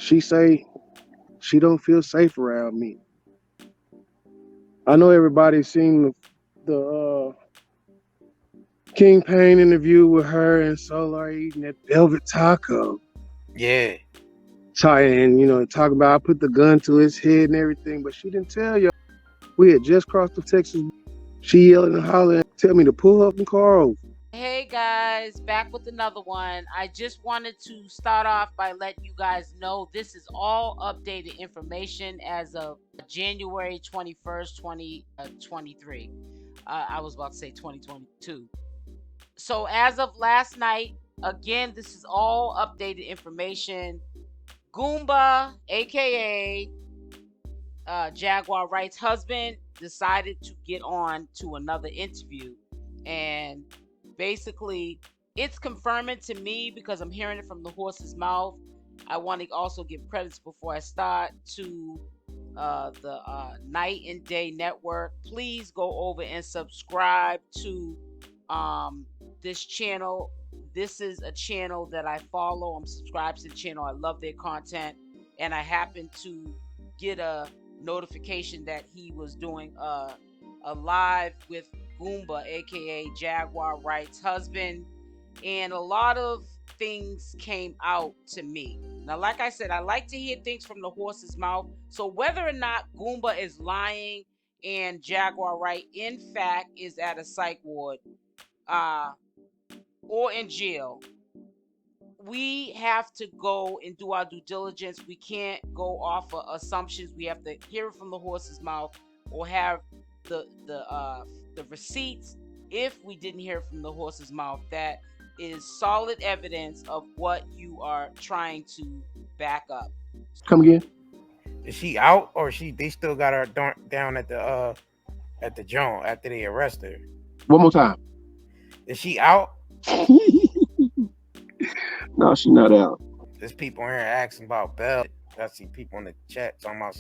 She say she don't feel safe around me. I know everybody's seen the King Payne interview with her and Solar eating that velvet taco. Yeah. And, you know, talk about I put the gun to his head and everything, but she didn't tell you. We had just crossed the Texas. She yelling and hollering, tell me to pull up and car over. Hey guys, back with another one. I just wanted to start off by letting you guys know this is all updated information as of January 21st, 2023. I was about to say 2022. So as of last night, again, this is all updated information. Goomba, aka Jaguar Wright's husband, decided to get on to another interview, and basically it's confirming to me because I'm hearing it from the horse's mouth. I want to also give credits before I start to the Night and Day Network. Please go over and subscribe to this channel. This is a channel that I follow. I'm subscribed to the channel. I love their content, and I happened to get a notification that he was doing a live with Goomba, aka Jaguar Wright's husband, and a lot of things came out to me. Now, like I said, I like to hear things from the horse's mouth. So whether or not Goomba is lying and Jaguar Wright in fact is at a psych ward or in jail, we have to go and do our due diligence. We can't go off of assumptions. We have to hear it from the horse's mouth or have the receipts. If we didn't hear from the horse's mouth, that is solid evidence of what you are trying to back up. Come again? Is she out, or they still got her down at the joint after they arrest her? One more time. Is she out? No, she's not out. There's people in here asking about bail. I see people in the chat talking about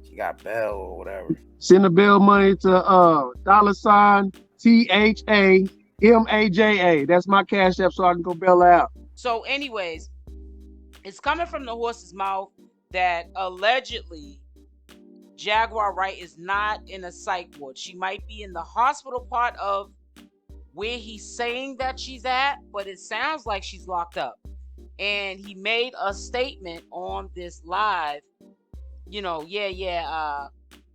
she got bail or whatever. Send the bail money to $𝗪𝗪𝗧𝗖𝗛. That's my cash app so I can go bail out. So anyways, it's coming from the horse's mouth that allegedly Jaguar Wright is not in a psych ward. She might be in the hospital part of where he's saying that she's at, but it sounds like she's locked up. And he made a statement on this live,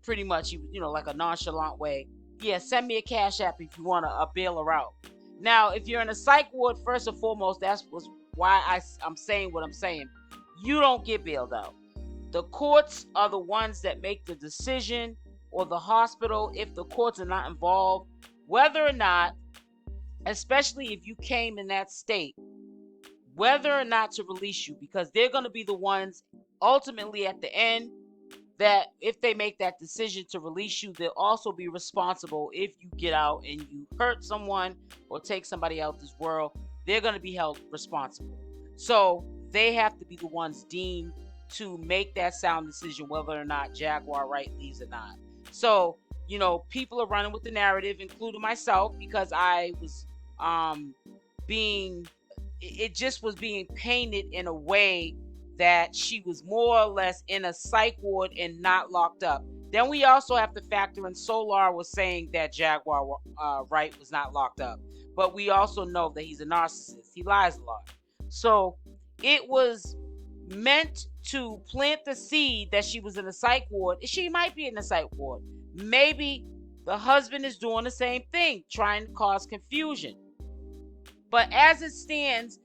pretty much, like a nonchalant way. Yeah, send me a cash app if you want to bail her out. Now, if you're in a psych ward, first and foremost, that's why I'm saying what I'm saying. You don't get bailed out. The courts are the ones that make the decision, or the hospital, if the courts are not involved, whether or not, especially if you came in that state, whether or not to release you, because they're going to be the ones ultimately at the end that if they make that decision to release you, they'll also be responsible if you get out and you hurt someone or take somebody out this world. They're going to be held responsible. So they have to be the ones deemed to make that sound decision whether or not Jaguar Wright leaves or not. So, people are running with the narrative, including myself, because I was being painted in a way that she was more or less in a psych ward and not locked up. Then we also have to factor in Solar was saying that Jaguar Wright was not locked up. But we also know that he's a narcissist. He lies a lot. So it was meant to plant the seed that she was in a psych ward. She might be in a psych ward. Maybe the husband is doing the same thing, trying to cause confusion. But as it stands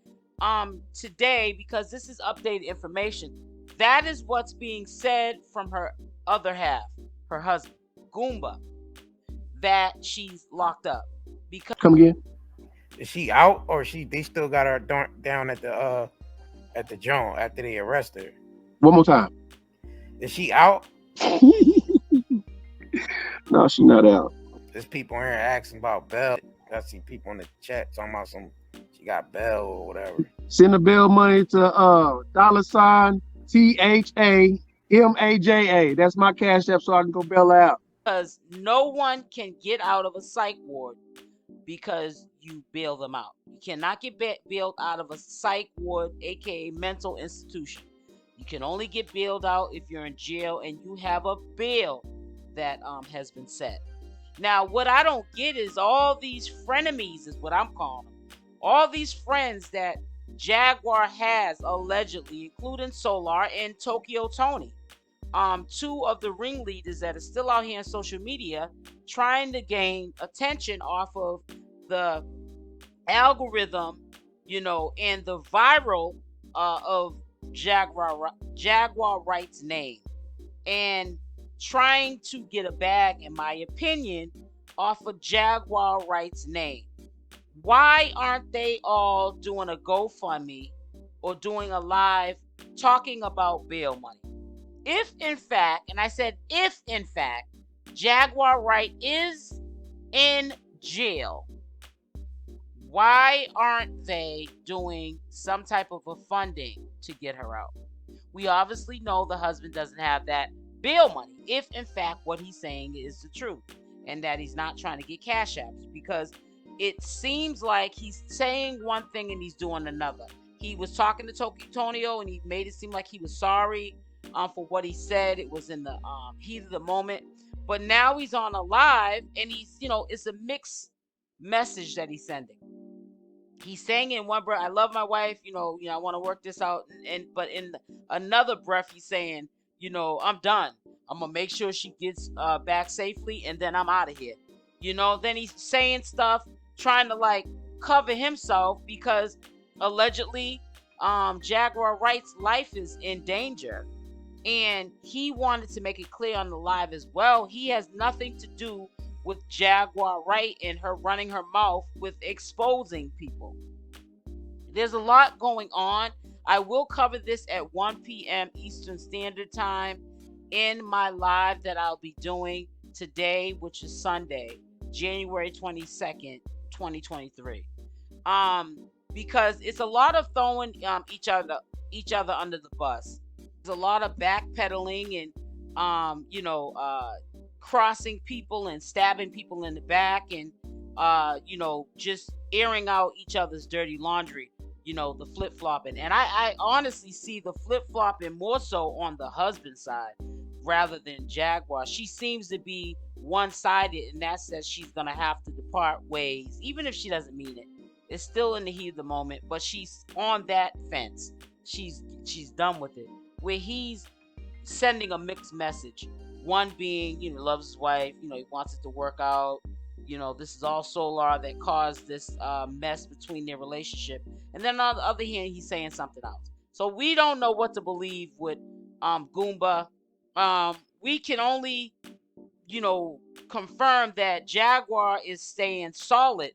today, because this is updated information, that is what's being said from her other half, her husband, Goomba, that she's locked up. Because Come again? Is she out, or they still got her down at the joint after they arrest her? One more time. Is she out? No, she's not out. There's people in here asking about bail. I see people in the chat talking about she got bail or whatever. Send the bail money to $𝗪𝗪𝗧𝗖𝗛. That's my cash app so I can go bail out. Because no one can get out of a psych ward because you bail them out. You cannot get bailed out of a psych ward, aka mental institution. You can only get bailed out if you're in jail and you have a bail that has been set. Now, what I don't get is all these frenemies, is what I'm calling them. All these friends that Jaguar has allegedly, including Solar and Tokyo Tony. Two of the ringleaders that are still out here on social media trying to gain attention off of the algorithm, and the viral of Jaguar Wright's name, and trying to get a bag, in my opinion, off of Jaguar Wright's name. Why aren't they all doing a GoFundMe or doing a live talking about bail money? If in fact, and I said if in fact, Jaguar Wright is in jail, why aren't they doing some type of a funding to get her out? We obviously know the husband doesn't have that bail money, if in fact what he's saying is the truth, and that he's not trying to get cash apps, because it seems like he's saying one thing and he's doing another. He was talking to Tokyo Tonio and he made it seem like he was sorry for what he said. It was in the heat of the moment. But now he's on a live and he's, it's a mixed message that he's sending. He's saying in one breath, I love my wife, I want to work this out. But in another breath, he's saying, I'm done. I'm going to make sure she gets back safely and then I'm out of here. Then he's saying stuff, trying to cover himself because allegedly Jaguar Wright's life is in danger. And he wanted to make it clear on the live as well. He has nothing to do with Jaguar Wright and her running her mouth with exposing people. There's a lot going on. I will cover this at 1 p.m. Eastern Standard Time in my live that I'll be doing today, which is Sunday, January 22nd, 2023. Because it's a lot of throwing each other under the bus. There's a lot of backpedaling and crossing people and stabbing people in the back and just airing out each other's dirty laundry, the flip-flopping. And I honestly see the flip-flopping more so on the husband's side rather than Jaguar. She seems to be one-sided, and that says she's gonna have to depart ways, even if she doesn't mean it. It's still in the heat of the moment, but she's on that fence. She's done with it. Where he's sending a mixed message. One being, loves his wife, he wants it to work out. This is all Solar that caused this mess between their relationship. And then on the other hand, he's saying something else. So we don't know what to believe with Goomba. We can only, confirm that Jaguar is staying solid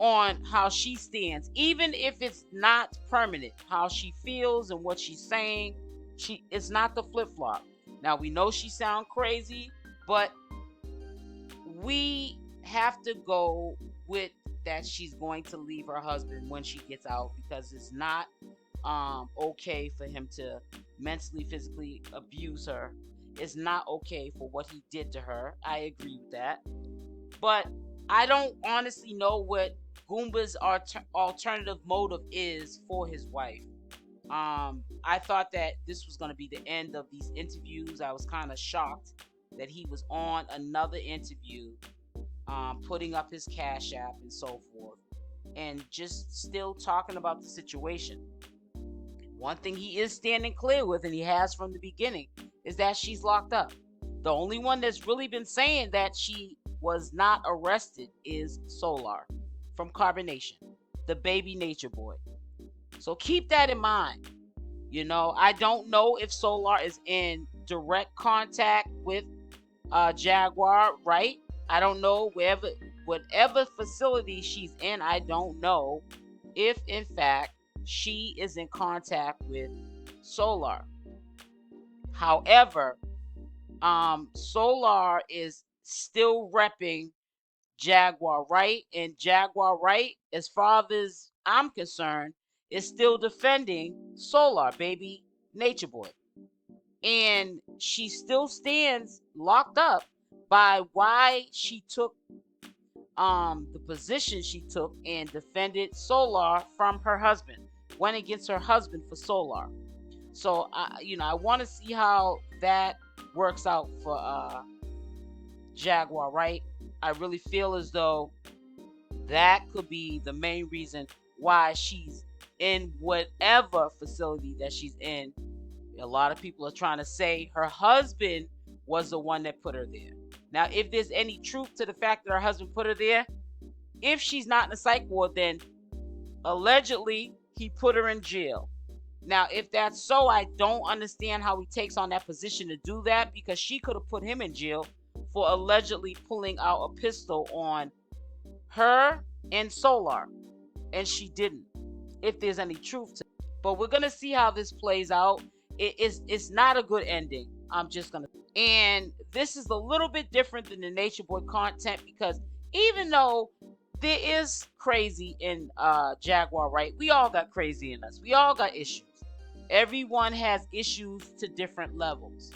on how she stands, even if it's not permanent. How she feels and what she's saying, it's not the flip-flop. Now we know she sounds crazy, but we have to go with that she's going to leave her husband when she gets out, because it's not okay for him to mentally, physically abuse her. It's not okay for what he did to her. I agree with that. But I don't honestly know what Goomba's alternative motive is for his wife. I thought that this was going to be the end of these interviews. I was kind of shocked that he was on another interview, putting up his Cash App and so forth, and just still talking about the situation. One thing he is standing clear with, and he has from the beginning, is that she's locked up. The only one that's really been saying that she was not arrested is Solar from Carbonation, the baby nature boy. So keep that in mind. I don't know if Solar is in direct contact with Jaguar Wright. I don't know whatever facility she's in. I don't know if in fact she is in contact with Solar. However, Solar is still repping Jaguar Wright, and Jaguar Wright, as far as I'm concerned, is still defending Solar, baby nature boy. And she still stands locked up by why she took the position she took and defended Solar from her husband, went against her husband for Solar. So I want to see how that works out for Jaguar, right? I really feel as though that could be the main reason why she's in whatever facility that she's in. A lot of people are trying to say her husband was the one that put her there. Now, if there's any truth to the fact that her husband put her there, if she's not in a psych ward, then allegedly he put her in jail. Now, if that's so, I don't understand how he takes on that position to do that, because she could have put him in jail for allegedly pulling out a pistol on her and Solar, and she didn't, if there's any truth to it. But we're gonna see how this plays out. It's not a good ending. I'm just gonna, and this is a little bit different than the Nature Boy content, because even though there is crazy in Jaguar, right? We all got crazy in us. We all got issues. Everyone has issues to different levels.